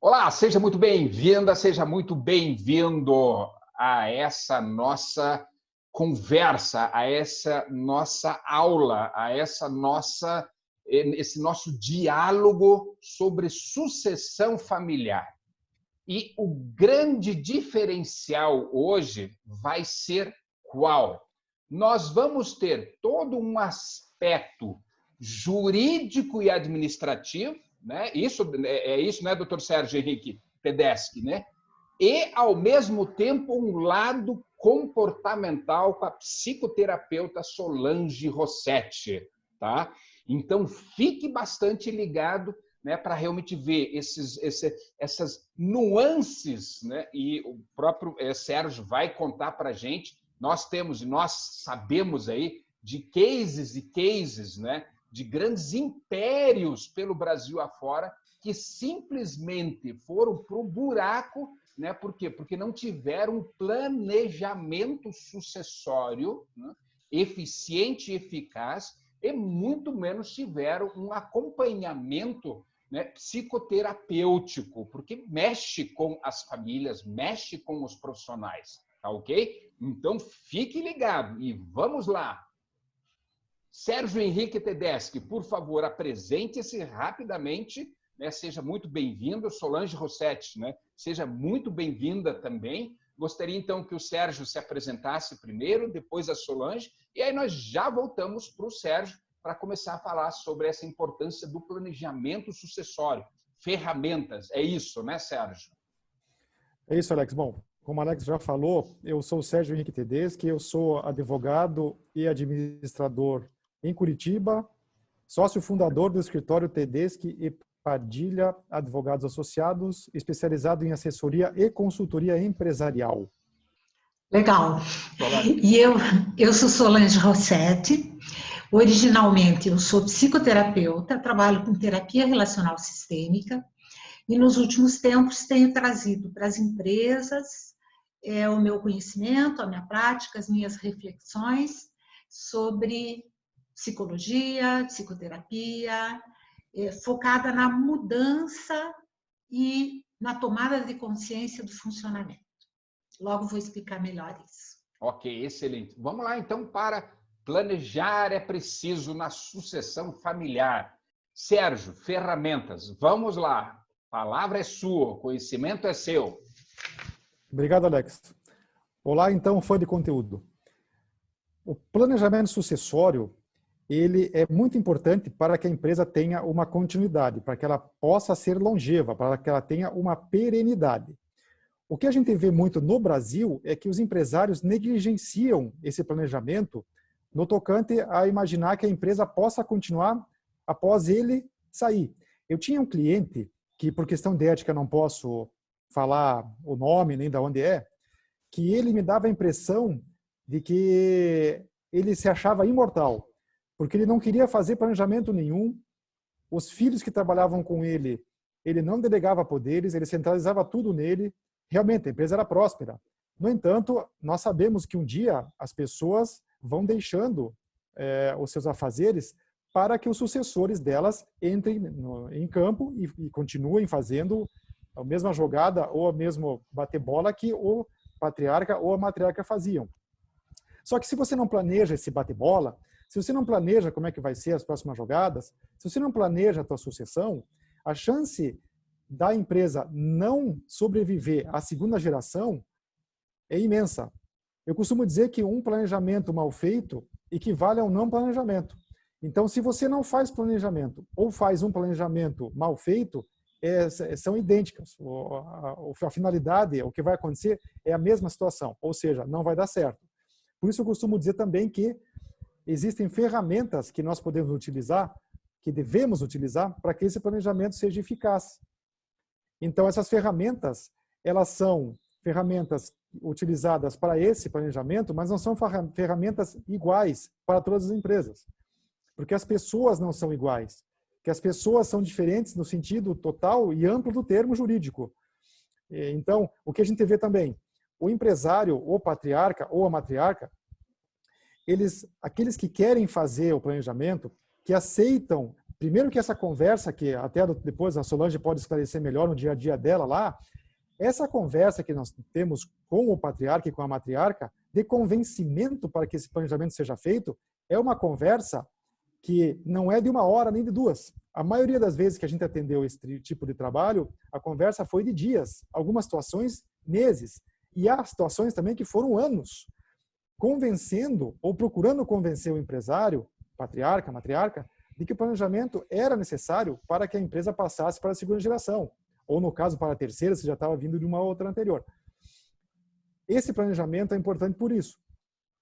Olá, seja muito bem-vinda, seja muito bem-vindo a essa nossa conversa, a essa nossa aula, esse nosso diálogo sobre sucessão familiar. E o grande diferencial hoje vai ser qual? Nós vamos ter todo um aspecto jurídico e administrativo, né? Isso, né, doutor Sérgio Henrique Tedeschi, né? E, ao mesmo tempo, um lado comportamental com a psicoterapeuta Solange Rossetti, tá? Então, fique bastante ligado, né, para realmente ver essas nuances, né? E o próprio Sérgio vai contar para a gente. Nós sabemos aí de cases e cases, né, de grandes impérios pelo Brasil afora que simplesmente foram para o buraco, né? Por quê? Porque não tiveram um planejamento sucessório, né, eficiente e eficaz, e muito menos tiveram um acompanhamento, né, psicoterapêutico, porque mexe com as famílias, mexe com os profissionais, tá ok? Então, fique ligado e vamos lá. Sérgio Henrique Tedeschi, por favor, apresente-se rapidamente, né? Seja muito bem-vindo. Solange Rossetti, né? Seja muito bem-vinda também. Gostaria, então, que o Sérgio se apresentasse primeiro, depois a Solange, e aí nós já voltamos para o Sérgio para começar a falar sobre essa importância do planejamento sucessório. Ferramentas, é isso, né, Sérgio? É isso, Alex. Bom, como o Alex já falou, eu sou o Sérgio Henrique Tedeschi, eu sou advogado e administrador em Curitiba, sócio fundador do escritório Tedeschi e Padilha Advogados Associados, especializado em assessoria e consultoria empresarial. Legal. E eu sou Solange Rossetti. Originalmente, eu sou psicoterapeuta, trabalho com terapia relacional sistêmica e nos últimos tempos tenho trazido para as empresas o meu conhecimento, a minha prática, as minhas reflexões sobre psicologia, psicoterapia, focada na mudança e na tomada de consciência do funcionamento. Logo vou explicar melhor isso. Ok, excelente. Vamos lá, então, para planejar é preciso na sucessão familiar. Sérgio, ferramentas, vamos lá. A palavra é sua, o conhecimento é seu. Obrigado, Alex. Olá, então, fã de conteúdo. O planejamento sucessório, ele é muito importante para que a empresa tenha uma continuidade, para que ela possa ser longeva, para que ela tenha uma perenidade. O que a gente vê muito no Brasil é que os empresários negligenciam esse planejamento no tocante a imaginar que a empresa possa continuar após ele sair. Eu tinha um cliente que, por questão de ética, não posso falar o nome nem de onde é, que ele me dava a impressão de que ele se achava imortal, porque ele não queria fazer planejamento nenhum. Os filhos que trabalhavam com ele não delegava poderes, ele centralizava tudo nele. Realmente, a empresa era próspera. No entanto, nós sabemos que um dia as pessoas vão deixando os seus afazeres para que os sucessores delas entrem em campo e continuem fazendo a mesma jogada ou a mesma bate-bola que o patriarca ou a matriarca faziam. Só que se você não planeja esse bate-bola, se você não planeja como é que vai ser as próximas jogadas, se você não planeja a tua sucessão, a chance da empresa não sobreviver à segunda geração é imensa. Eu costumo dizer que um planejamento mal feito equivale a um não planejamento. Então, se você não faz planejamento ou faz um planejamento mal feito, são idênticas. A finalidade, o que vai acontecer é a mesma situação, ou seja, não vai dar certo. Por isso eu costumo dizer também que existem ferramentas que nós podemos utilizar, que devemos utilizar, para que esse planejamento seja eficaz. Então, essas ferramentas, elas são ferramentas utilizadas para esse planejamento, mas não são ferramentas iguais para todas as empresas. Porque as pessoas não são iguais. Que as pessoas são diferentes no sentido total e amplo do termo jurídico. Então, o que a gente vê também, o empresário, o patriarca ou a matriarca, aqueles que querem fazer o planejamento, que aceitam Primeiro que essa conversa, que até depois a Solange pode esclarecer melhor no dia a dia dela lá, essa conversa que nós temos com o patriarca e com a matriarca, de convencimento para que esse planejamento seja feito, é uma conversa que não é de 1 hora nem de 2. A maioria das vezes que a gente atendeu esse tipo de trabalho, a conversa foi de dias, algumas situações meses, e há situações também que foram anos, convencendo ou procurando convencer o empresário, patriarca, matriarca, de que o planejamento era necessário para que a empresa passasse para a segunda geração, ou no caso para a terceira, se já estava vindo de uma outra anterior. Esse planejamento é importante por isso.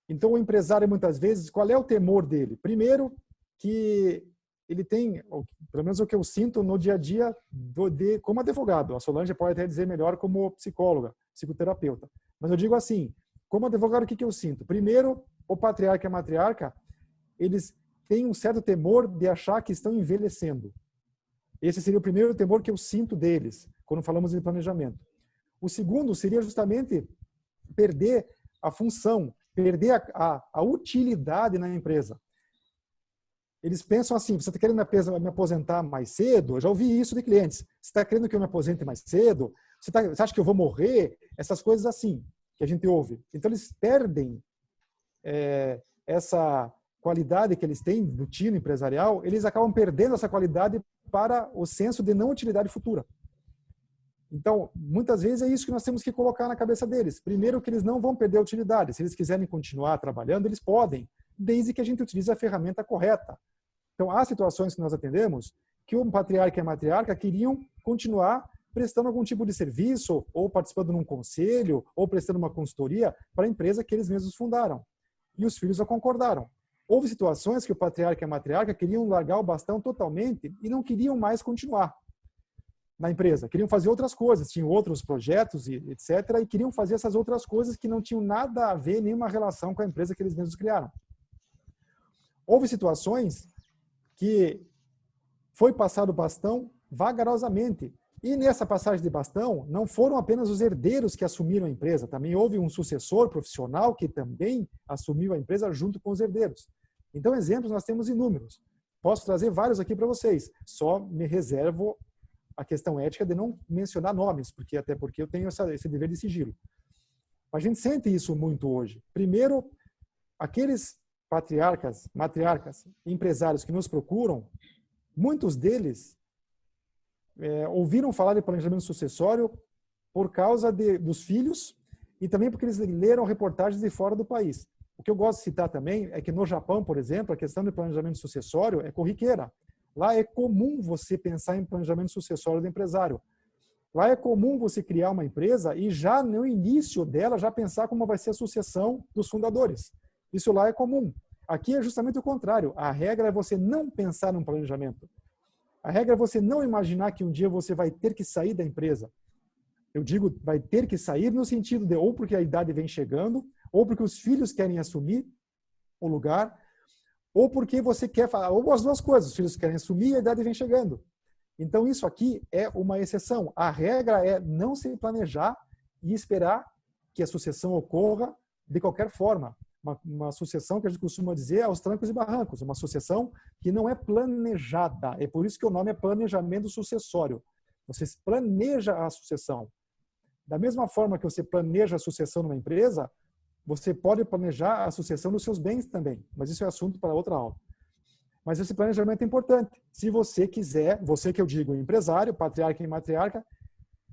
Então o empresário, muitas vezes, qual é o temor dele? Primeiro, que ele tem, pelo menos o que eu sinto no dia a dia como advogado, a Solange pode até dizer melhor como psicóloga, psicoterapeuta, mas eu digo assim, como advogado, o que eu sinto? Primeiro, o patriarca e a matriarca, eles têm um certo temor de achar que estão envelhecendo. Esse seria o primeiro temor que eu sinto deles, quando falamos de planejamento. O segundo seria justamente perder a função, perder a utilidade na empresa. Eles pensam assim, você está querendo me aposentar mais cedo? Eu já ouvi isso de clientes. Você está querendo que eu me aposente mais cedo? Você acha que eu vou morrer? Essas coisas assim que a gente ouve. Então eles perdem essa qualidade que eles têm do tino empresarial, eles acabam perdendo essa qualidade para o senso de não utilidade futura. Então, muitas vezes é isso que nós temos que colocar na cabeça deles. Primeiro, que eles não vão perder a utilidade. Se eles quiserem continuar trabalhando, eles podem, desde que a gente utilize a ferramenta correta. Então, há situações que nós atendemos que o patriarca e a matriarca queriam continuar prestando algum tipo de serviço, ou participando de um conselho, ou prestando uma consultoria para a empresa que eles mesmos fundaram. E os filhos já concordaram. Houve situações que o patriarca e a matriarca queriam largar o bastão totalmente e não queriam mais continuar na empresa. Queriam fazer outras coisas, tinham outros projetos, etc. E queriam fazer essas outras coisas que não tinham nada a ver, nenhuma relação com a empresa que eles mesmos criaram. Houve situações que foi passado o bastão vagarosamente. E nessa passagem de bastão, não foram apenas os herdeiros que assumiram a empresa, também houve um sucessor profissional que também assumiu a empresa junto com os herdeiros. Então, exemplos nós temos inúmeros. Posso trazer vários aqui para vocês, só me reservo a questão ética de não mencionar nomes, até porque eu tenho esse dever de sigilo. A gente sente isso muito hoje. Primeiro, aqueles patriarcas, matriarcas, empresários que nos procuram, muitos deles ouviram falar de planejamento sucessório por causa dos filhos e também porque eles leram reportagens de fora do país. O que eu gosto de citar também é que no Japão, por exemplo, a questão de planejamento sucessório é corriqueira. Lá é comum você pensar em planejamento sucessório do empresário. Lá é comum você criar uma empresa e já no início dela já pensar como vai ser a sucessão dos fundadores. Isso lá é comum. Aqui é justamente o contrário. A regra é você não pensar num planejamento. A regra é você não imaginar que um dia você vai ter que sair da empresa. Eu digo vai ter que sair no sentido de ou porque a idade vem chegando, ou porque os filhos querem assumir o lugar, ou porque você quer falar, ou as duas coisas, os filhos querem assumir e a idade vem chegando. Então isso aqui é uma exceção. A regra é não se planejar e esperar que a sucessão ocorra de qualquer forma. Uma sucessão que a gente costuma dizer aos trancos e barrancos, uma sucessão que não é planejada. É por isso que o nome é planejamento sucessório. Você planeja a sucessão. Da mesma forma que você planeja a sucessão numa empresa, você pode planejar a sucessão dos seus bens também, mas isso é assunto para outra aula. Mas esse planejamento é importante. Se você quiser, você que eu digo, empresário, patriarca e matriarca,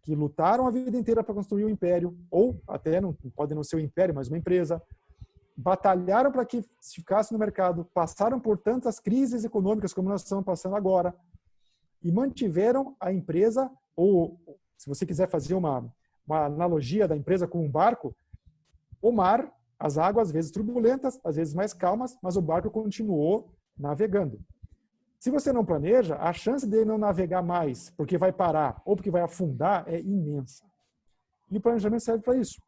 que lutaram a vida inteira para construir um império, ou até não pode não ser um império, mas uma empresa, batalharam para que ficasse no mercado, passaram por tantas crises econômicas como nós estamos passando agora, e mantiveram a empresa, ou se você quiser fazer uma analogia da empresa com um barco, o mar, as águas, às vezes turbulentas, às vezes mais calmas, mas o barco continuou navegando. Se você não planeja, a chance dele não navegar mais, porque vai parar ou porque vai afundar, é imensa. E o planejamento serve para isso.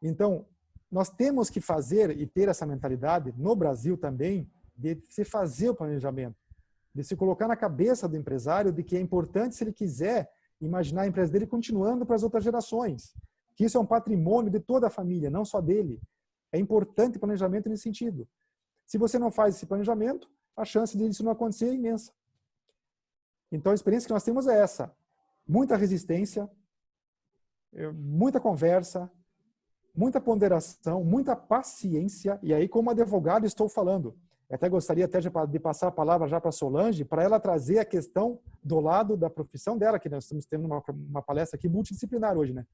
Então, nós temos que fazer e ter essa mentalidade, no Brasil também, de se fazer o planejamento, de se colocar na cabeça do empresário de que é importante, se ele quiser, imaginar a empresa dele continuando para as outras gerações. Que isso é um patrimônio de toda a família, não só dele. É importante o planejamento nesse sentido. Se você não faz esse planejamento, a chance disso não acontecer é imensa. Então, a experiência que nós temos é essa. Muita resistência, muita conversa, muita ponderação, muita paciência. E aí, como advogado, estou falando. Eu até gostaria de passar a palavra já para a Solange, para ela trazer a questão do lado da profissão dela, que nós estamos tendo uma palestra aqui multidisciplinar hoje, né?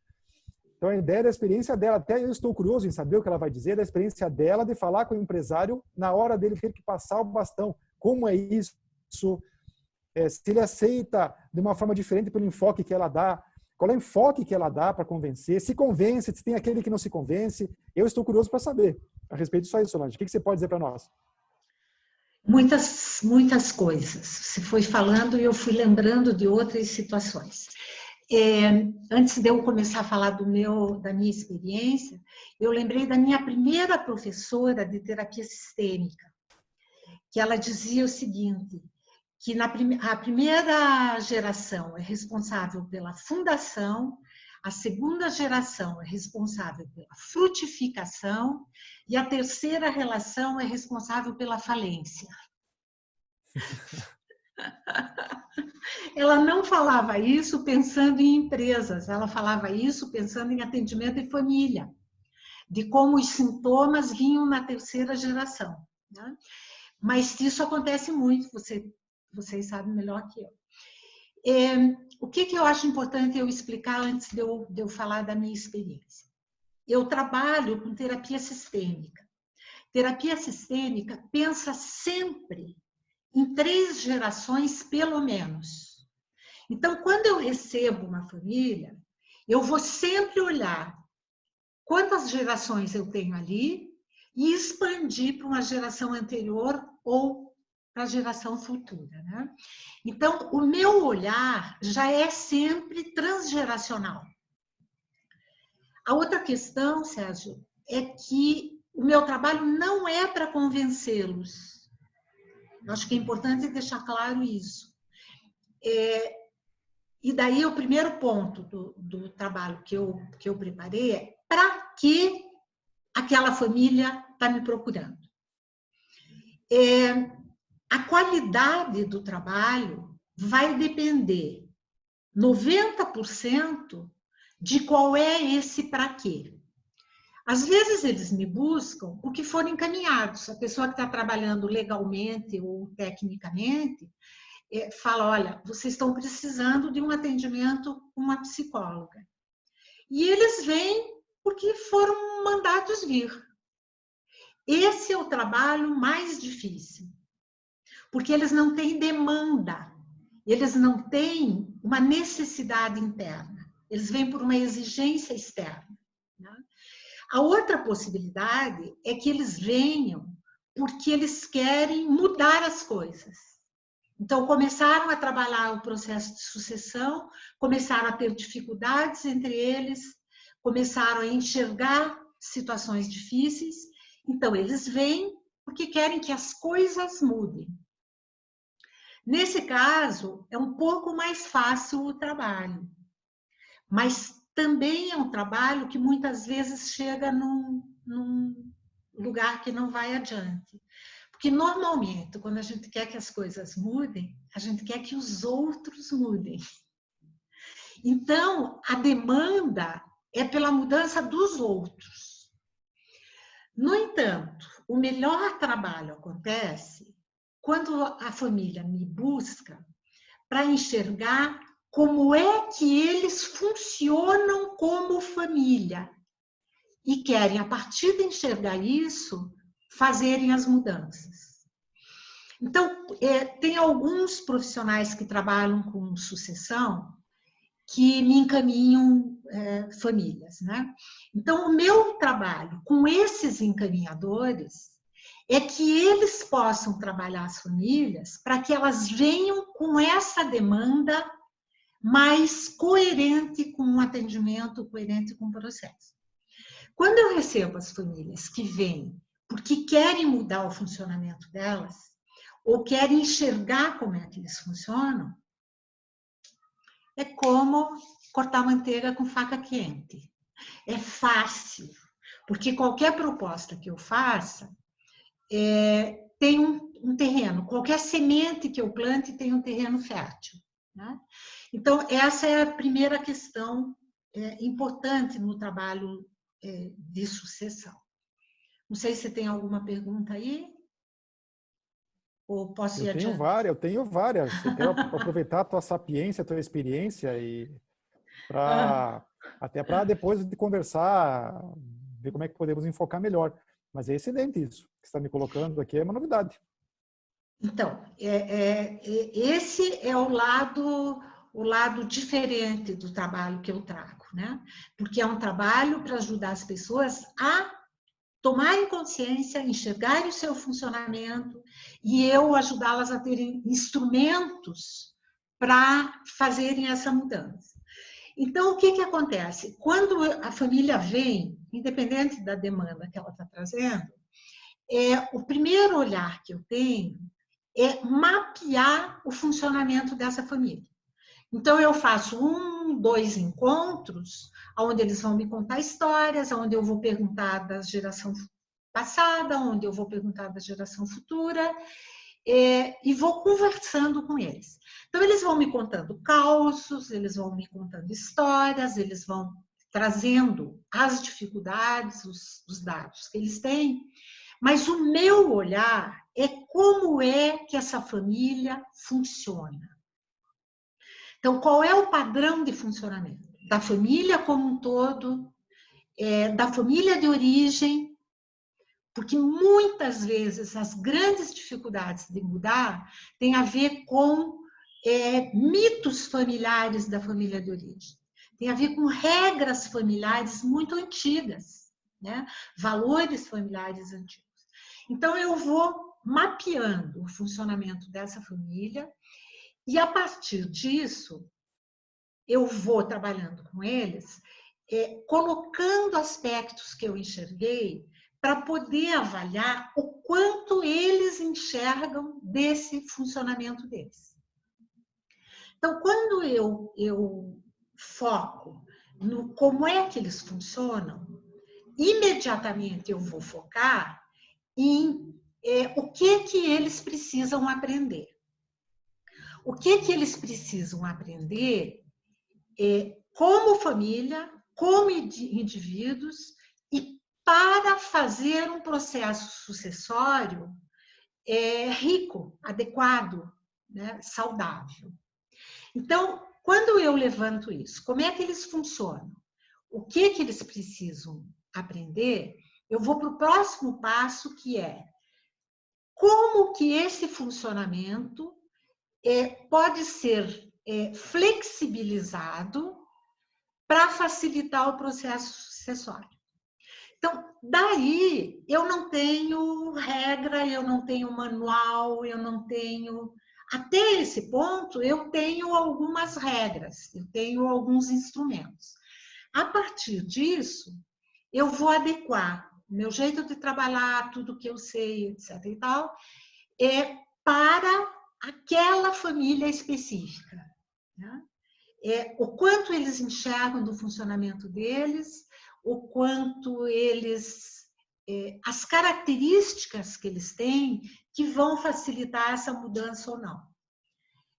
Então, a ideia da experiência dela, até eu estou curioso em saber o que ela vai dizer, da experiência dela de falar com o empresário na hora dele ter que passar o bastão. Como é isso? Se ele aceita de uma forma diferente pelo enfoque que ela dá, qual é o enfoque que ela dá para convencer, se convence, se tem aquele que não se convence. Eu estou curioso para saber a respeito disso aí, Solange. O que você pode dizer para nós? Muitas coisas. Você foi falando e eu fui lembrando de outras situações. Antes de eu começar a falar da minha experiência, eu lembrei da minha primeira professora de terapia sistêmica, que ela dizia o seguinte, que a primeira geração é responsável pela fundação, a segunda geração é responsável pela frutificação e a terceira relação é responsável pela falência. Ela não falava isso pensando em empresas, ela falava isso pensando em atendimento de família, de como os sintomas vinham na terceira geração, né? Mas isso acontece muito, vocês sabem melhor que eu. O que eu acho importante eu explicar antes de eu falar da minha experiência? Eu trabalho com terapia sistêmica. Terapia sistêmica pensa sempre em 3 gerações, pelo menos. Então, quando eu recebo uma família, eu vou sempre olhar quantas gerações eu tenho ali e expandir para uma geração anterior ou para a geração futura, né? Então, o meu olhar já é sempre transgeracional. A outra questão, Sérgio, é que o meu trabalho não é para convencê-los. Acho que é importante deixar claro isso. E daí o primeiro ponto do trabalho que eu preparei é para que aquela família está me procurando. A qualidade do trabalho vai depender 90% de qual é esse para quê. Às vezes eles me buscam porque foram encaminhados. A pessoa que está trabalhando legalmente ou tecnicamente fala, olha, vocês estão precisando de um atendimento com uma psicóloga. E eles vêm porque foram mandados vir. Esse é o trabalho mais difícil, porque eles não têm demanda, eles não têm uma necessidade interna, eles vêm por uma exigência externa, né? A outra possibilidade é que eles venham porque eles querem mudar as coisas. Então, começaram a trabalhar o processo de sucessão, começaram a ter dificuldades entre eles, começaram a enxergar situações difíceis. Então, eles vêm porque querem que as coisas mudem. Nesse caso, é um pouco mais fácil o trabalho, mas também é um trabalho que muitas vezes chega num lugar que não vai adiante. Porque, normalmente, quando a gente quer que as coisas mudem, a gente quer que os outros mudem. Então, a demanda é pela mudança dos outros. No entanto, o melhor trabalho acontece quando a família me busca para enxergar como é que eles funcionam como família e querem, a partir de enxergar isso, fazerem as mudanças. Então, tem alguns profissionais que trabalham com sucessão que me encaminham famílias, né? Então, o meu trabalho com esses encaminhadores é que eles possam trabalhar as famílias para que elas venham com essa demanda mais coerente com o atendimento, coerente com o processo. Quando eu recebo as famílias que vêm porque querem mudar o funcionamento delas, ou querem enxergar como é que eles funcionam, é como cortar manteiga com faca quente. É fácil, porque qualquer proposta que eu faça tem um terreno, qualquer semente que eu plante tem um terreno fértil. né? Então, essa é a primeira questão importante no trabalho de sucessão. Não sei se tem alguma pergunta aí, ou posso ir adiante? Eu tenho várias. Eu quero aproveitar a tua sapiência, a tua experiência e até para depois de conversar, ver como é que podemos enfocar melhor. Mas é excelente isso que você está me colocando aqui, é uma novidade. Então, esse é o lado diferente do trabalho que eu trago, né? Porque é um trabalho para ajudar as pessoas a tomarem consciência, enxergarem o seu funcionamento e eu ajudá-las a terem instrumentos para fazerem essa mudança. Então, o que acontece? Quando a família vem, independente da demanda que ela está trazendo, o primeiro olhar que eu tenho é mapear o funcionamento dessa família. Então, eu faço 1, 2 encontros, onde eles vão me contar histórias, onde eu vou perguntar da geração passada, onde eu vou perguntar da geração futura, e vou conversando com eles. Então, eles vão me contando causos, eles vão me contando histórias, eles vão trazendo as dificuldades, os dados que eles têm, mas o meu olhar é como é que essa família funciona. Então, qual é o padrão de funcionamento? Da família como um todo, da família de origem, porque muitas vezes as grandes dificuldades de mudar têm a ver com mitos familiares da família de origem. Tem a ver com regras familiares muito antigas, né? Valores familiares antigos. Então, eu vou mapeando o funcionamento dessa família e, a partir disso, eu vou trabalhando com eles, colocando aspectos que eu enxerguei para poder avaliar o quanto eles enxergam desse funcionamento deles. Então, quando eu foco no como é que eles funcionam, imediatamente eu vou focar em o que eles precisam aprender. O que eles precisam aprender como família, como indivíduos, e para fazer um processo sucessório rico, adequado, né, saudável. Então, quando eu levanto isso, como é que eles funcionam? O que eles precisam aprender? Eu vou para o próximo passo, que é como que esse funcionamento pode ser flexibilizado para facilitar o processo sucessório. Então, daí eu não tenho regra, eu não tenho manual, eu não tenho... Até esse ponto, eu tenho algumas regras, eu tenho alguns instrumentos. A partir disso, eu vou adequar o meu jeito de trabalhar, tudo que eu sei, etc. e tal, para aquela família específica, né? O quanto eles enxergam do funcionamento deles, o quanto eles... as características que eles têm que vão facilitar essa mudança ou não.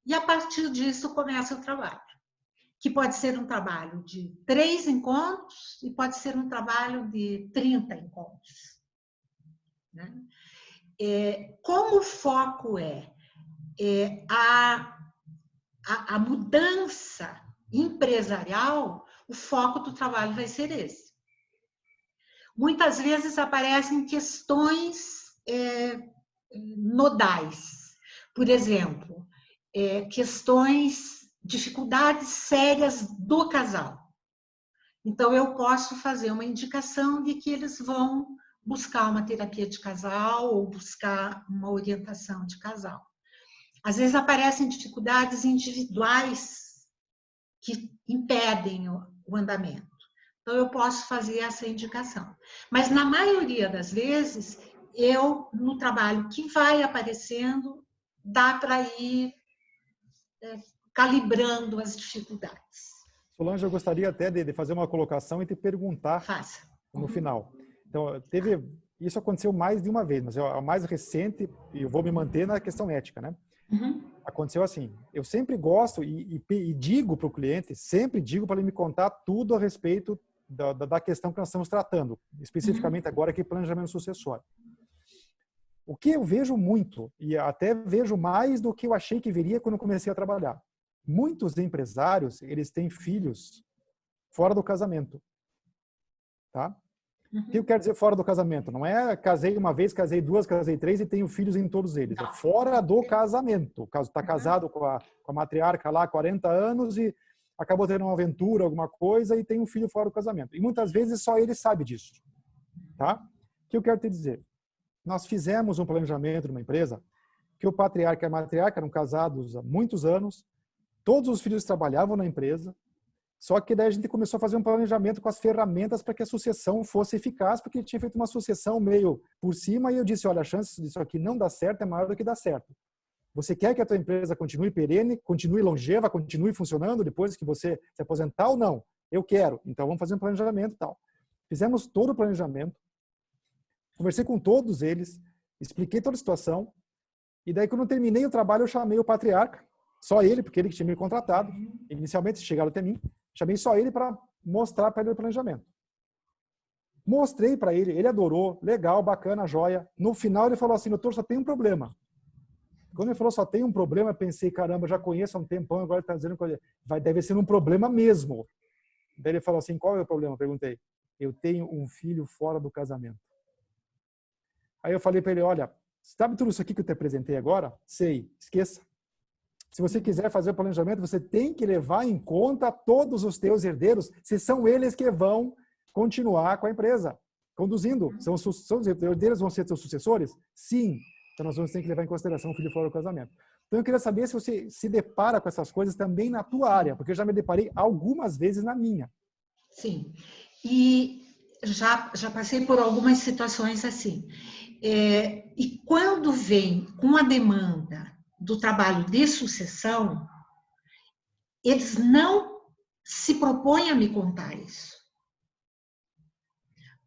E a partir disso começa o trabalho, que pode ser um trabalho de 3 encontros e pode ser um trabalho de 30 encontros, né? Como o foco a mudança empresarial, o foco do trabalho vai ser esse. Muitas vezes aparecem questões nodais. Por exemplo, dificuldades sérias do casal. Então, eu posso fazer uma indicação de que eles vão buscar uma terapia de casal ou buscar uma orientação de casal. Às vezes aparecem dificuldades individuais que impedem o andamento. Então, eu posso fazer essa indicação. Mas, na maioria das vezes, no trabalho que vai aparecendo, dá para ir calibrando as dificuldades. Solange, eu gostaria até de fazer uma colocação e te perguntar no final. Então, isso aconteceu mais de uma vez, mas a mais recente, e eu vou me manter na questão ética, né? Aconteceu assim, eu sempre gosto e digo para o cliente, sempre digo para ele me contar tudo a respeito da questão que nós estamos tratando, especificamente agora aqui, planejamento sucessório. O que eu vejo muito, e até vejo mais do que eu achei que viria quando eu comecei a trabalhar. Muitos empresários, eles têm filhos fora do casamento. Tá? O que eu quero dizer fora do casamento? Não é casei uma vez, casei duas, casei três e tenho filhos em todos eles. É fora do casamento. Está casado com a matriarca lá há 40 anos e acabou tendo uma aventura, alguma coisa, e tem um filho fora do casamento. E muitas vezes só ele sabe disso. Tá? O que eu quero te dizer? Nós fizemos um planejamento numa empresa que o patriarca e a matriarca eram casados há muitos anos, todos os filhos trabalhavam na empresa, só que daí a gente começou a fazer um planejamento com as ferramentas para que a sucessão fosse eficaz, porque tinha feito uma sucessão meio por cima, e eu disse, olha, a chance disso aqui não dar certo é maior do que dar certo. Você quer que a tua empresa continue perene, continue longeva, continue funcionando depois que você se aposentar ou não? Eu quero. Então vamos fazer um planejamento e tal. Fizemos todo o planejamento, conversei com todos eles, expliquei toda a situação, e daí quando eu terminei o trabalho eu chamei o patriarca, só ele, porque ele que tinha me contratado, inicialmente chegaram até mim, chamei só ele para mostrar para ele o planejamento. Mostrei para ele, ele adorou, legal, bacana, joia. No final ele falou assim, doutor, só tem um problema. Quando ele falou só tem um problema, eu pensei, caramba, já conheço há um tempão, agora ele está dizendo que deve ser um problema mesmo. Daí ele falou assim, qual é o problema? Eu perguntei. Eu tenho um filho fora do casamento. Aí eu falei para ele, olha, sabe tudo isso aqui que eu te apresentei agora? Sei, esqueça. Se você quiser fazer o planejamento, você tem que levar em conta todos os teus herdeiros, se são eles que vão continuar com a empresa, conduzindo. São os herdeiros vão ser seus sucessores? Sim. Então nós vamos ter que levar em consideração o filho fora do casamento. Então eu queria saber se você se depara com essas coisas também na tua área, porque eu já me deparei algumas vezes na minha. Sim. E já passei por algumas situações assim. E quando vem com a demanda do trabalho de sucessão, eles não se propõem a me contar isso.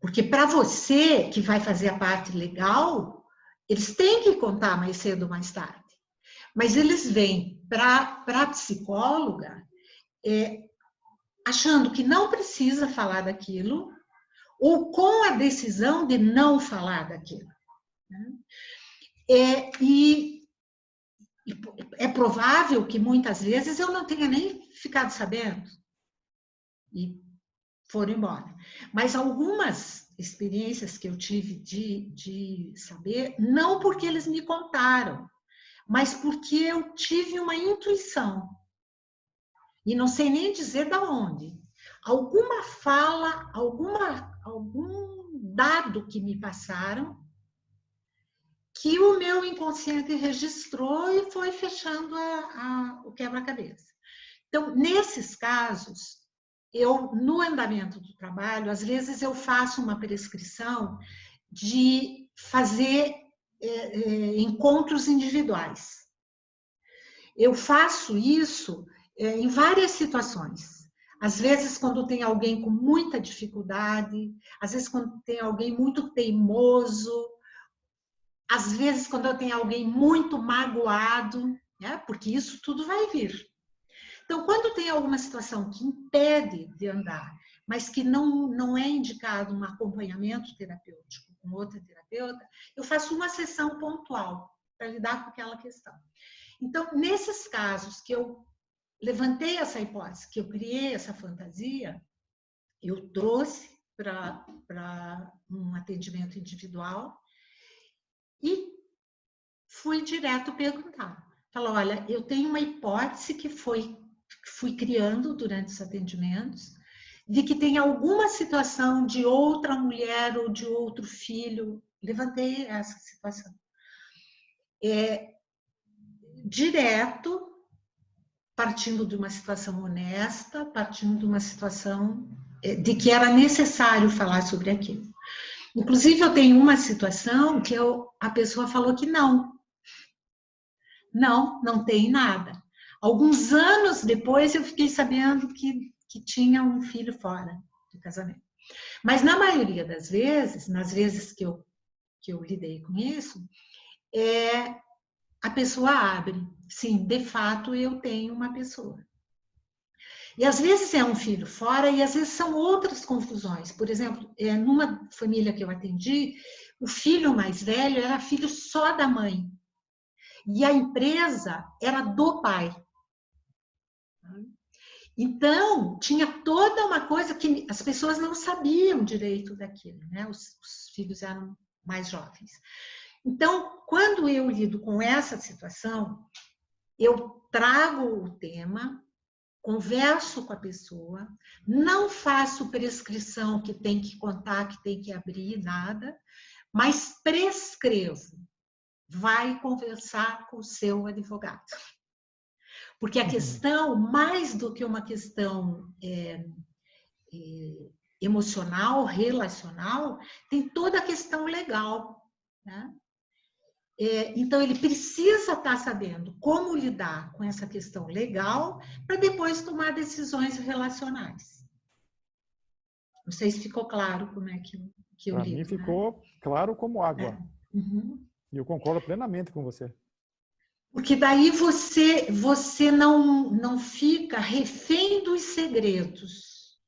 Porque para você, que vai fazer a parte legal, eles têm que contar mais cedo ou mais tarde. Mas eles vêm para a psicóloga achando que não precisa falar daquilo, ou com a decisão de não falar daquilo. E é provável que muitas vezes eu não tenha nem ficado sabendo e foram embora. Mas algumas experiências que eu tive de saber, não porque eles me contaram, mas porque eu tive uma intuição. E não sei nem dizer de onde. Alguma fala, algum dado que me passaram, que o meu inconsciente registrou e foi fechando o quebra-cabeça. Então, nesses casos, no andamento do trabalho, às vezes eu faço uma prescrição de fazer encontros individuais. Eu faço isso em várias situações. Às vezes, quando tem alguém com muita dificuldade, às vezes, quando tem alguém muito teimoso, às vezes, quando eu tenho alguém muito magoado, né? Porque isso tudo vai vir. Então, quando tem alguma situação que impede de andar, mas que não é indicado um acompanhamento terapêutico com outra terapeuta, eu faço uma sessão pontual para lidar com aquela questão. Então, nesses casos que eu levantei essa hipótese, que eu criei essa fantasia, eu trouxe para um atendimento individual e fui direto perguntar. Falei, olha, eu tenho uma hipótese que fui criando durante os atendimentos, de que tem alguma situação de outra mulher ou de outro filho. Levantei essa situação. Direto, partindo de uma situação honesta, partindo de uma situação de que era necessário falar sobre aquilo. Inclusive, eu tenho uma situação que a pessoa falou que não tem nada. Alguns anos depois, eu fiquei sabendo que tinha um filho fora do casamento. Mas, na maioria das vezes, nas vezes que eu lidei com isso, a pessoa abre. Sim, de fato, eu tenho uma pessoa. E às vezes é um filho fora e às vezes são outras confusões. Por exemplo, numa família que eu atendi, o filho mais velho era filho só da mãe. E a empresa era do pai. Então, tinha toda uma coisa que as pessoas não sabiam direito daquilo, né? Os filhos eram mais jovens. Então, quando eu lido com essa situação, eu trago o tema, converso com a pessoa, não faço prescrição que tem que contar, que tem que abrir, nada, mas prescrevo. Vai conversar com o seu advogado. Porque a questão, mais do que uma questão emocional, relacional, tem toda a questão legal, né? Então, ele precisa estar sabendo como lidar com essa questão legal para depois tomar decisões relacionais. Não sei se ficou claro como é que eu lido. Para mim ficou claro como água. Uhum. E eu concordo plenamente com você. Porque daí você não fica refém dos segredos,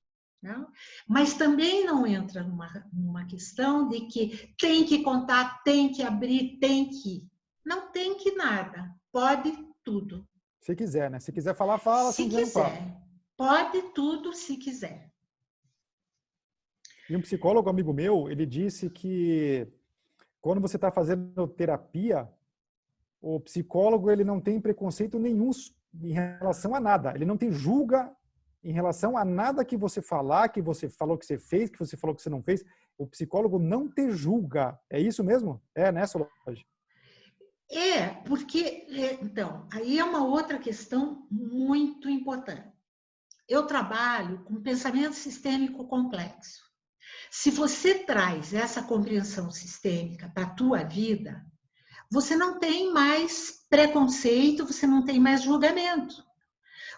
né? Mas também não entra numa questão de que tem que contar, tem que abrir, tem que. Não tem que nada, pode tudo. Se quiser, né? Se quiser falar, fala. Se não quiser, não fala. Pode tudo se quiser. E um psicólogo amigo meu, ele disse que quando você está fazendo terapia, o psicólogo ele não tem preconceito nenhum em relação a nada. Ele não tem julga em relação a nada que você falar, que você falou que você fez, que você falou que você não fez. O psicólogo não te julga. É isso mesmo? É, né, Solange? Porque, então, aí é uma outra questão muito importante. Eu trabalho com pensamento sistêmico complexo. Se você traz essa compreensão sistêmica para a tua vida, você não tem mais preconceito, você não tem mais julgamento.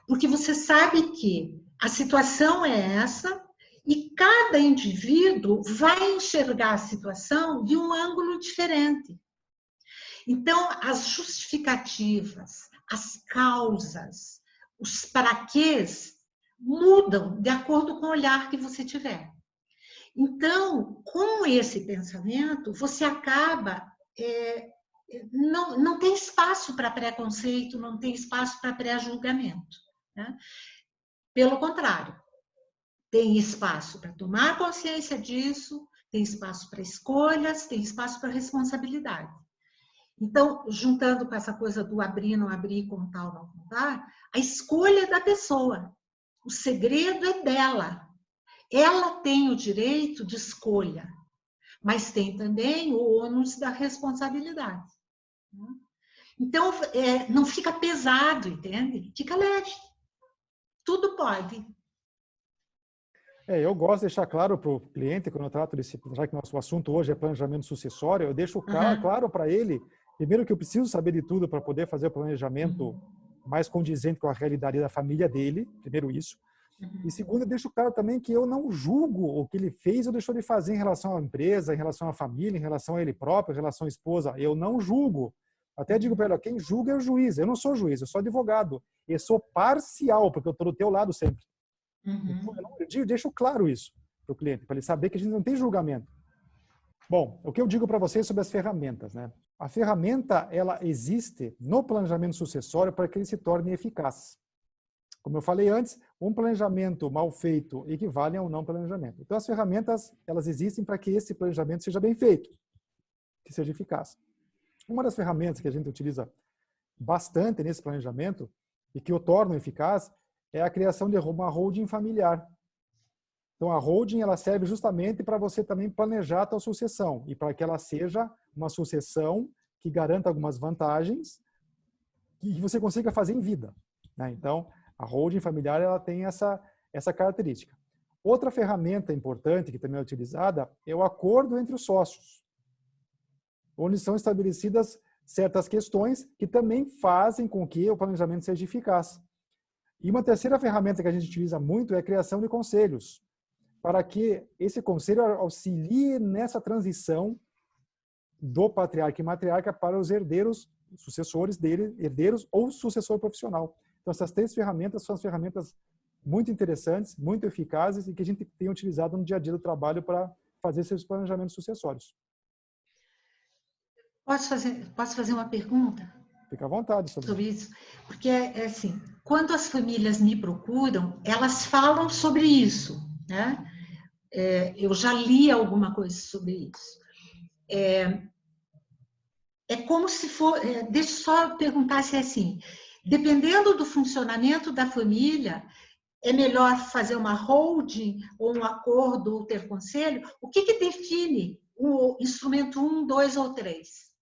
Porque você sabe que a situação é essa e cada indivíduo vai enxergar a situação de um ângulo diferente. Então, as justificativas, as causas, os paraquês mudam de acordo com o olhar que você tiver. Então, com esse pensamento, você acaba... não tem espaço para preconceito, não tem espaço para pré-julgamento, né? Pelo contrário, tem espaço para tomar consciência disso, tem espaço para escolhas, tem espaço para responsabilidade. Então, juntando com essa coisa do abrir, não abrir, contar ou não contar, a escolha é da pessoa. O segredo é dela. Ela tem o direito de escolha, mas tem também o ônus da responsabilidade. Então, não fica pesado, entende? Fica leve. Tudo pode. Eu gosto de deixar claro para o cliente, quando eu trato desse, já que nosso assunto hoje é planejamento sucessório, eu deixo claro para ele, primeiro que eu preciso saber de tudo para poder fazer o planejamento mais condizente com a realidade da família dele, primeiro isso. E segundo, eu deixo claro também que eu não julgo o que ele fez ou deixou de fazer em relação à empresa, em relação à família, em relação a ele próprio, em relação à esposa. Eu não julgo. Até digo para ele, quem julga é o juiz. Eu não sou juiz, eu sou advogado. Eu sou parcial, porque eu estou do teu lado sempre. Eu deixo claro isso para o cliente, para ele saber que a gente não tem julgamento. Bom, o que eu digo para vocês sobre as ferramentas, né? A ferramenta, ela existe no planejamento sucessório para que ele se torne eficaz. Como eu falei antes, um planejamento mal feito equivale a um não planejamento. Então, as ferramentas, elas existem para que esse planejamento seja bem feito, que seja eficaz. Uma das ferramentas que a gente utiliza bastante nesse planejamento e que o torna eficaz é a criação de uma holding familiar. Então, a holding ela serve justamente para você também planejar a tua sucessão e para que ela seja uma sucessão que garanta algumas vantagens que você consiga fazer em vida, né? Então, a holding familiar ela tem essa característica. Outra ferramenta importante que também é utilizada é o acordo entre os sócios, onde são estabelecidas certas questões que também fazem com que o planejamento seja eficaz. E uma terceira ferramenta que a gente utiliza muito é a criação de conselhos, para que esse conselho auxilie nessa transição do patriarca e matriarca para os herdeiros sucessores dele, herdeiros ou sucessor profissional. Então, essas 3 ferramentas são as ferramentas muito interessantes, muito eficazes e que a gente tem utilizado no dia a dia do trabalho para fazer esses planejamentos sucessórios. Posso fazer uma pergunta? Fica à vontade sobre isso. Porque é assim, quando as famílias me procuram, elas falam sobre isso, né? Eu já li alguma coisa sobre isso. É como se for... deixa eu só perguntar se é assim. Dependendo do funcionamento da família, é melhor fazer uma holding, ou um acordo, ou ter conselho? O que define o instrumento 1, 2 ou 3?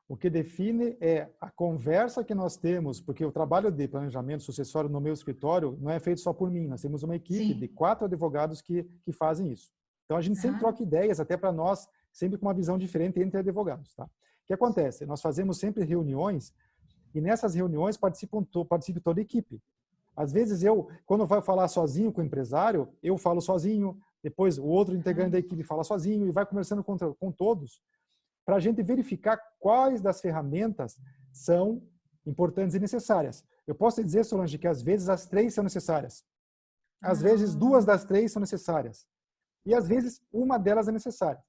O que define é a conversa que nós temos, porque o trabalho de planejamento sucessório no meu escritório não é feito só por mim, nós temos uma equipe de 4 advogados que fazem isso. Então, a gente sempre troca ideias, até para nós, sempre com uma visão diferente entre advogados. Tá? O que acontece? Nós fazemos sempre reuniões e nessas reuniões participa toda a equipe. Às vezes, quando eu vou falar sozinho com o empresário, eu falo sozinho, depois o outro integrante da equipe fala sozinho e vai conversando com todos, para a gente verificar quais das ferramentas são importantes e necessárias. Eu posso dizer, Solange, que às vezes as 3 são necessárias. Às vezes 2 das 3 são necessárias. E às vezes uma delas é necessária.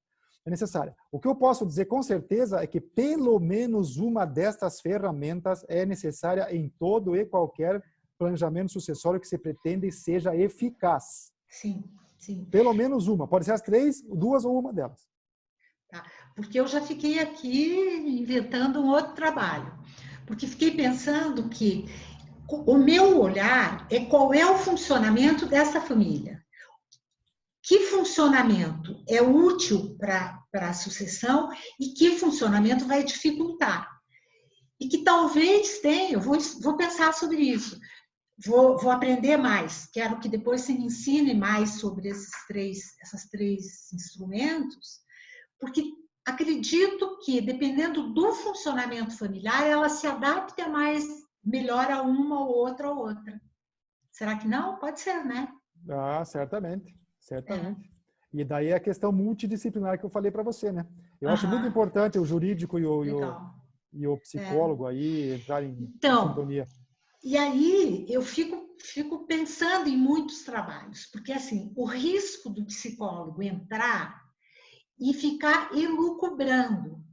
O que eu posso dizer com certeza é que pelo menos uma destas ferramentas é necessária em todo e qualquer planejamento sucessório que se pretende seja eficaz. Sim, sim. Pelo menos uma. Pode ser as 3, 2 ou uma delas. Tá. Porque eu já fiquei aqui inventando um outro trabalho. Porque fiquei pensando que o meu olhar é qual é o funcionamento dessa família. Que funcionamento é útil para a sucessão e que funcionamento vai dificultar. E que talvez tenha, eu vou pensar sobre isso, vou aprender mais, quero que depois você me ensine mais sobre essas 3 instrumentos, porque acredito que, dependendo do funcionamento familiar, ela se adapta melhor a uma ou outra. Será que não? Pode ser, né? Ah, certamente. E daí é a questão multidisciplinar que eu falei para você, né? Eu acho muito importante o jurídico e o psicólogo aí entrarem em sintonia. E aí eu fico pensando em muitos trabalhos, porque assim, o risco do psicólogo entrar e ficar elucubrando,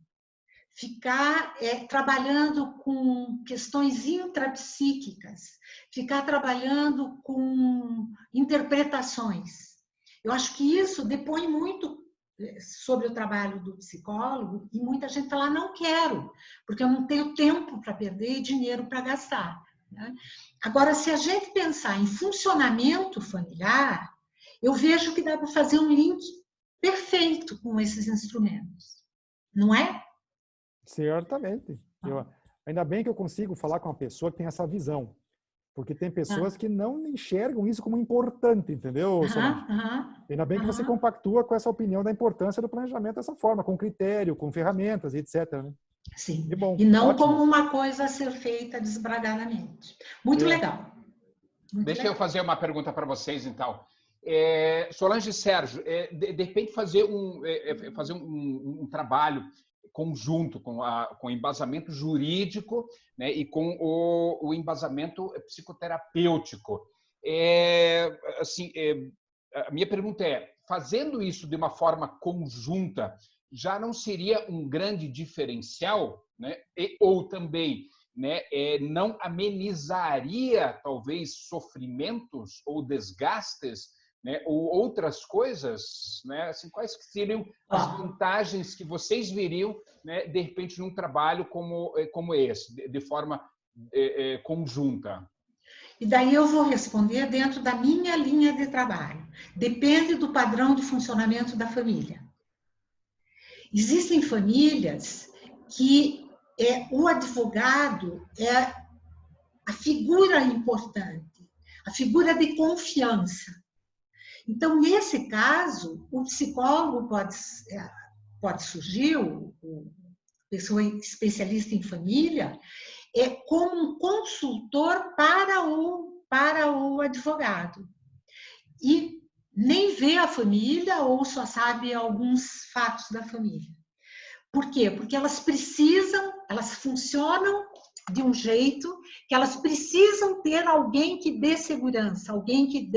ficar trabalhando com questões intrapsíquicas, ficar trabalhando com interpretações. Eu acho que isso depõe muito sobre o trabalho do psicólogo e muita gente fala, não quero, porque eu não tenho tempo para perder e dinheiro para gastar. Né? Agora, se a gente pensar em funcionamento familiar, eu vejo que dá para fazer um link perfeito com esses instrumentos, não é? Certamente. Ainda bem que eu consigo falar com uma pessoa que tem essa visão, porque tem pessoas que não enxergam isso como importante, entendeu, Solange? Ainda bem que você compactua com essa opinião da importância do planejamento dessa forma, com critério, com ferramentas, etc. Né? Sim, bom, e não ótimo. como uma coisa a ser feita desbragadamente. Muito legal. Deixa eu fazer uma pergunta para vocês, então. Solange e Sérgio, de repente fazer um trabalho conjunto com embasamento jurídico, né, e com o embasamento psicoterapêutico. A minha pergunta é, fazendo isso de uma forma conjunta, já não seria um grande diferencial, né? Ou também, né, não amenizaria, talvez, sofrimentos ou desgastes, né, ou outras coisas, né? Assim, quais seriam as vantagens que vocês veriam, né, de repente, num trabalho como esse, de forma conjunta? E daí eu vou responder dentro da minha linha de trabalho. Depende do padrão de funcionamento da família. Existem famílias que o advogado é a figura importante, a figura de confiança. Então, nesse caso, o psicólogo pode surgir, o pessoa especialista em família, como um consultor para o advogado. E nem vê a família ou só sabe alguns fatos da família. Por quê? Porque elas precisam, elas funcionam de um jeito que elas precisam ter alguém que dê segurança, alguém que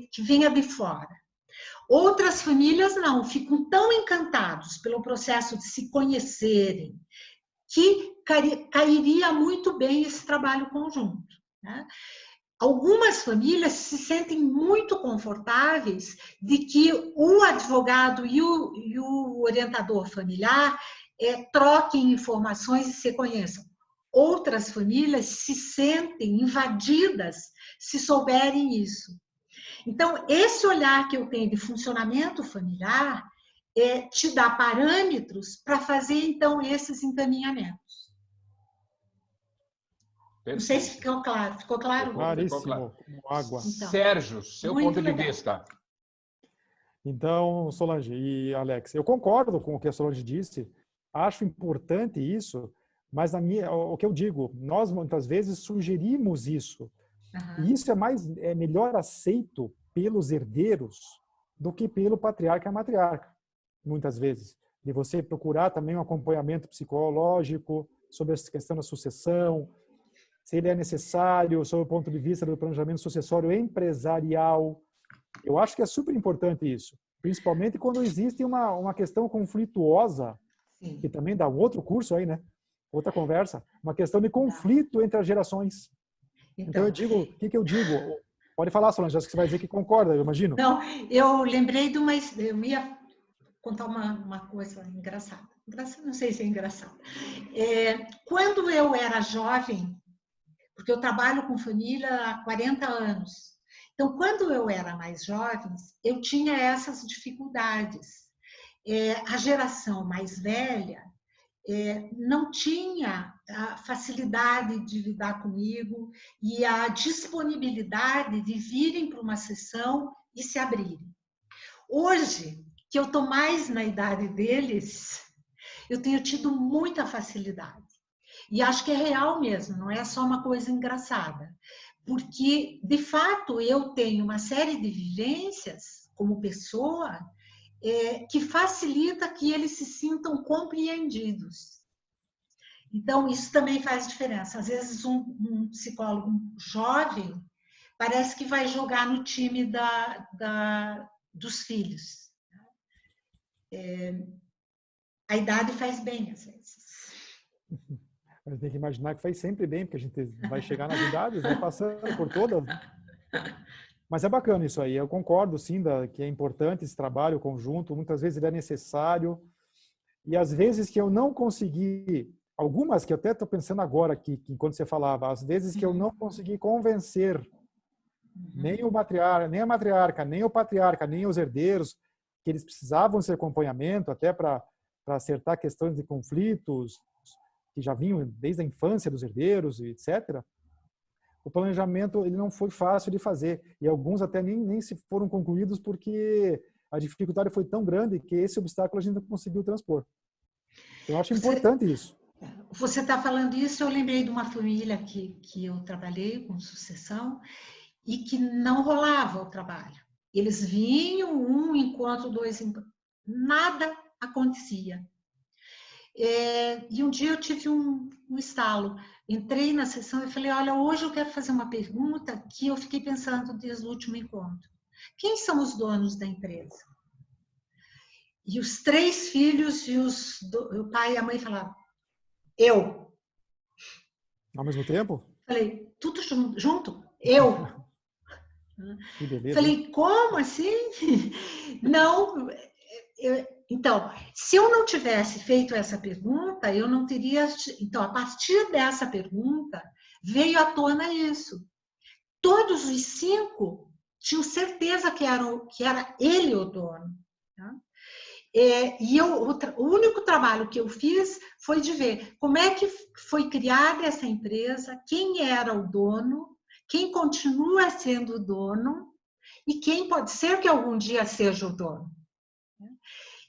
que venha de fora. Outras famílias não, ficam tão encantados pelo processo de se conhecerem que cairia muito bem esse trabalho conjunto, né? Algumas famílias se sentem muito confortáveis de que o advogado e o orientador familiar troquem informações e se conheçam. Outras famílias se sentem invadidas se souberem isso. Então, esse olhar que eu tenho de funcionamento familiar te dá parâmetros para fazer, então, esses encaminhamentos. Não sei se ficou claro. Ficou claro? Claríssimo, como água. Então, Sérgio, seu ponto de vista. Então, Solange e Alex, eu concordo com o que a Solange disse, acho importante isso, mas o que eu digo, nós muitas vezes sugerimos isso, e isso é melhor aceito pelos herdeiros do que pelo patriarca e a matriarca, muitas vezes. De você procurar também um acompanhamento psicológico sobre essa questão da sucessão, se ele é necessário, sob o ponto de vista do planejamento sucessório empresarial. Eu acho que é super importante isso, principalmente quando existe uma questão conflituosa, sim, que também dá um outro curso aí, né? Outra conversa, uma questão de conflito entre as gerações. Então eu digo, o que eu digo? Pode falar, Solange, acho que você vai dizer que concorda, eu imagino. Não, eu lembrei de eu ia contar uma coisa engraçada. Não sei se é engraçada. Quando eu era jovem, porque eu trabalho com família há 40 anos. Então, quando eu era mais jovem, eu tinha essas dificuldades. A geração mais velha não tinha a facilidade de lidar comigo e a disponibilidade de virem para uma sessão e se abrirem. Hoje, que eu estou mais na idade deles, eu tenho tido muita facilidade. E acho que é real mesmo, não é só uma coisa engraçada. Porque, de fato, eu tenho uma série de vivências como pessoa que facilita que eles se sintam compreendidos. Então, isso também faz diferença. Às vezes, um psicólogo jovem parece que vai jogar no time dos filhos. A idade faz bem, às vezes. Mas tem que imaginar que faz sempre bem, porque a gente vai chegar nas idades, vai passando por todas. Mas é bacana isso aí. Eu concordo, sim, que é importante esse trabalho conjunto. Muitas vezes ele é necessário. E às vezes que eu não consegui, algumas que eu até estou pensando agora aqui, enquanto você falava, às vezes que eu não consegui convencer nem o matriarca, nem a matriarca, nem o patriarca, nem os herdeiros, que eles precisavam de acompanhamento até para acertar questões de conflitos que já vinham desde a infância dos herdeiros, etc. O planejamento ele não foi fácil de fazer e alguns até nem se foram concluídos porque a dificuldade foi tão grande que esse obstáculo a gente não conseguiu transpor. Eu acho importante isso. Você está falando isso, eu lembrei de uma família que eu trabalhei com sucessão e que não rolava o trabalho. Eles vinham, um encontro, dois encontros, nada acontecia. E um dia eu tive um estalo. Entrei na sessão e falei, olha, hoje eu quero fazer uma pergunta que eu fiquei pensando desde o último encontro. Quem são os donos da empresa? E os 3 filhos e o pai e a mãe falaram, eu. Ao mesmo tempo? Falei, tudo junto? Eu. Que beleza. Falei, como assim? Não, então, se eu não tivesse feito essa pergunta, eu não teria... Então, a partir dessa pergunta, veio à tona isso. Todos os 5 tinham certeza que era ele o dono. Tá? E o único trabalho que eu fiz foi de ver como é que foi criada essa empresa, quem era o dono, quem continua sendo o dono e quem pode ser que algum dia seja o dono.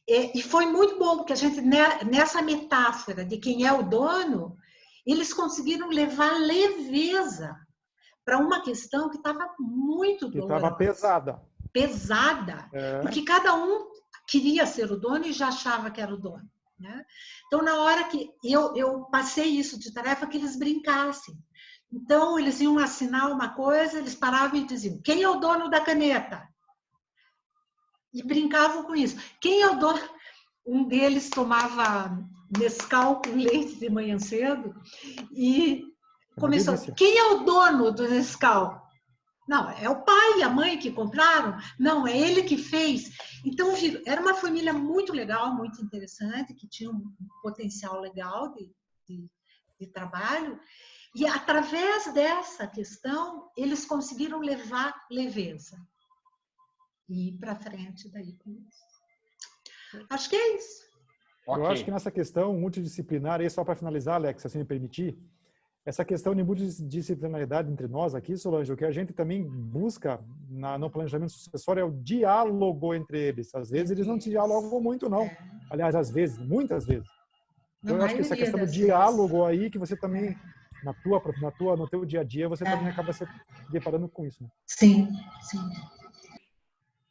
E foi muito bom, porque a gente, nessa metáfora de quem é o dono, eles conseguiram levar leveza para uma questão que estava muito dolorosa. Que estava pesada. Pesada, porque cada um queria ser o dono e já achava que era o dono. né? Então, na hora que eu passei isso de tarefa, que eles brincassem. Então, eles iam assinar uma coisa, eles paravam e diziam: quem é o dono da caneta? E brincavam com isso. Quem é o dono? Um deles tomava Nescau com leite de manhã cedo e começou: quem é o dono do Nescau? Não, é o pai e a mãe que compraram? Não, é ele que fez. Então, era uma família muito legal, muito interessante, que tinha um potencial legal de trabalho. E, através dessa questão, eles conseguiram levar leveza. E ir para frente daí com isso. Acho que é isso. Eu acho que nessa questão multidisciplinar, e só para finalizar, Alex, se assim me permitir, essa questão de multidisciplinaridade entre nós aqui, Solange, o que a gente também busca no planejamento sucessório é o diálogo entre eles. Às vezes eles não se dialogam muito, não. Aliás, às vezes, muitas vezes. Então, eu acho que essa questão do diálogo aí, que você também, no teu dia a dia, você também acaba se deparando com isso. Né? Sim, sim.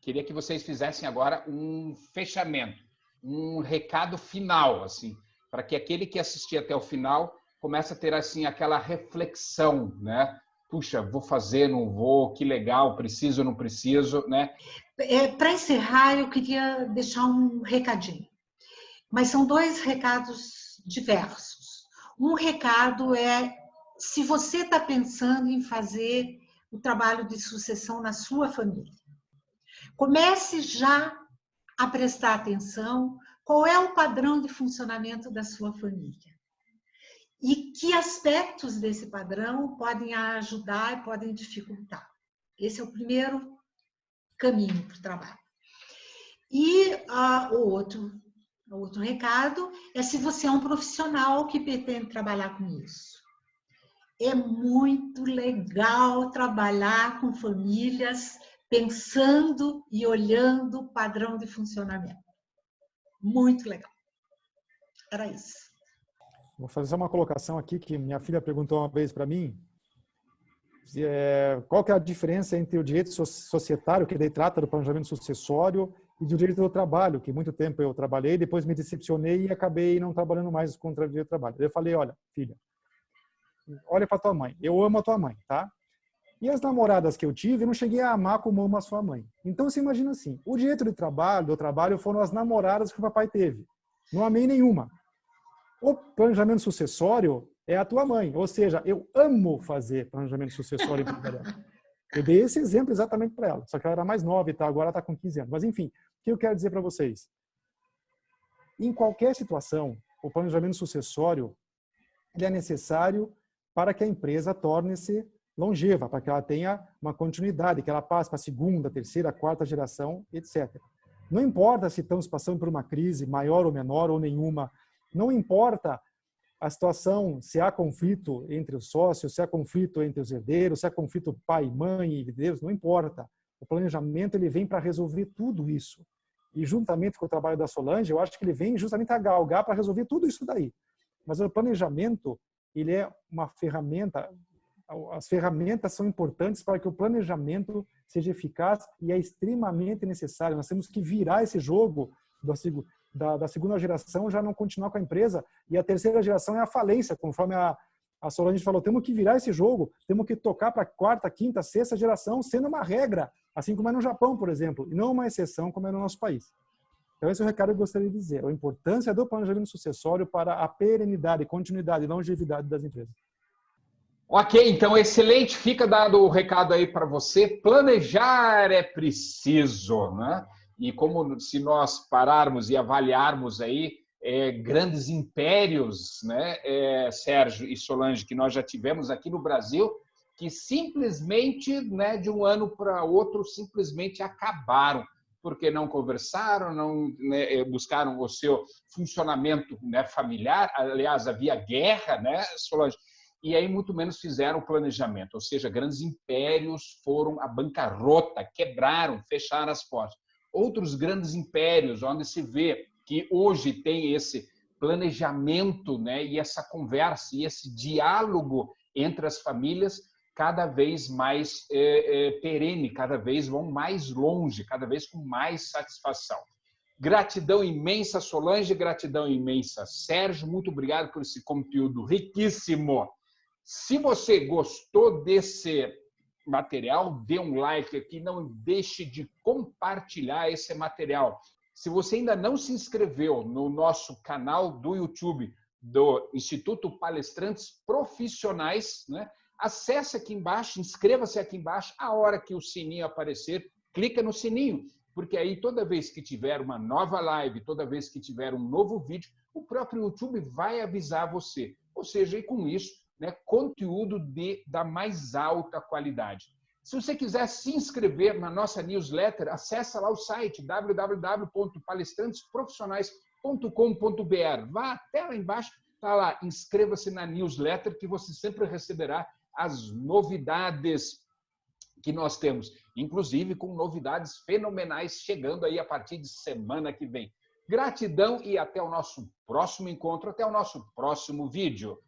Queria que vocês fizessem agora um fechamento, um recado final, assim, para que aquele que assistir até o final comece a ter assim aquela reflexão, né? Puxa, vou fazer, não vou, que legal, preciso, não preciso, né? Para encerrar, eu queria deixar um recadinho. Mas são dois recados diversos. Um recado é: se você está pensando em fazer o trabalho de sucessão na sua família, comece já a prestar atenção qual é o padrão de funcionamento da sua família. E que aspectos desse padrão podem ajudar e podem dificultar. Esse é o primeiro caminho para o trabalho. E o outro recado é: se você é um profissional que pretende trabalhar com isso. É muito legal trabalhar com famílias pensando e olhando o padrão de funcionamento. Muito legal. Era isso. Vou fazer uma colocação aqui que minha filha perguntou uma vez para mim. Qual que é a diferença entre o direito societário, que daí trata do planejamento sucessório, e do direito do trabalho, que muito tempo eu trabalhei, depois me decepcionei e acabei não trabalhando mais contra o direito do trabalho. Eu falei: olha, filha, olha para tua mãe. Eu amo a tua mãe, tá? E as namoradas que eu tive, eu não cheguei a amar como amo a sua mãe. Então, você imagina assim, o direito do trabalho foram as namoradas que o papai teve. Não amei nenhuma. O planejamento sucessório é a tua mãe. Ou seja, eu amo fazer planejamento sucessório em vida dela. Eu dei esse exemplo exatamente para ela. Só que ela era mais nova e tá, agora está com 15 anos. Mas, enfim, o que eu quero dizer para vocês? Em qualquer situação, o planejamento sucessório ele é necessário para que a empresa torne-se longeva, para que ela tenha uma continuidade, que ela passe para a segunda, terceira, quarta geração, etc. Não importa se estamos passando por uma crise maior ou menor ou nenhuma, não importa a situação, se há conflito entre os sócios, se há conflito entre os herdeiros, se há conflito pai, mãe e herdeiros, não importa. O planejamento ele vem para resolver tudo isso. E juntamente com o trabalho da Solange, eu acho que ele vem justamente a galgar para resolver tudo isso daí. Mas o planejamento, ele é uma ferramenta, as ferramentas são importantes para que o planejamento seja eficaz e é extremamente necessário. Nós temos que virar esse jogo da segunda geração, já não continuar com a empresa, e a terceira geração é a falência, conforme a Solange falou. Temos que virar esse jogo, temos que tocar para a quarta, quinta, sexta geração, sendo uma regra, assim como é no Japão, por exemplo, e não uma exceção como é no nosso país. Então, esse é o recado que eu gostaria de dizer, a importância do planejamento sucessório para a perenidade, continuidade e longevidade das empresas. Ok, então excelente. Fica dado o recado aí para você. Planejar é preciso, né? E como se nós pararmos e avaliarmos aí grandes impérios, né, Sérgio e Solange, que nós já tivemos aqui no Brasil, que simplesmente, né, de um ano para outro, simplesmente acabaram, porque não conversaram, não, né, buscaram o seu funcionamento, né, familiar. Aliás, havia guerra, né, Solange? E aí muito menos fizeram o planejamento, ou seja, grandes impérios foram à bancarrota, quebraram, fecharam as portas. Outros grandes impérios, onde se vê que hoje tem esse planejamento, né, e essa conversa e esse diálogo entre as famílias cada vez mais perene, cada vez vão mais longe, cada vez com mais satisfação. Gratidão imensa, Solange, gratidão imensa, Sérgio. Muito obrigado por esse conteúdo riquíssimo. Se você gostou desse material, dê um like aqui, não deixe de compartilhar esse material. Se você ainda não se inscreveu no nosso canal do YouTube do Instituto Palestrantes Profissionais, né? Acesse aqui embaixo, inscreva-se aqui embaixo, a hora que o sininho aparecer, clica no sininho, porque aí toda vez que tiver uma nova live, toda vez que tiver um novo vídeo, o próprio YouTube vai avisar você. Ou seja, e com isso, né, conteúdo da mais alta qualidade. Se você quiser se inscrever na nossa newsletter, acessa lá o site www.palestrantesprofissionais.com.br. Vá até lá embaixo, está lá, inscreva-se na newsletter que você sempre receberá as novidades que nós temos, inclusive com novidades fenomenais chegando aí a partir de semana que vem. Gratidão e até o nosso próximo encontro, até o nosso próximo vídeo.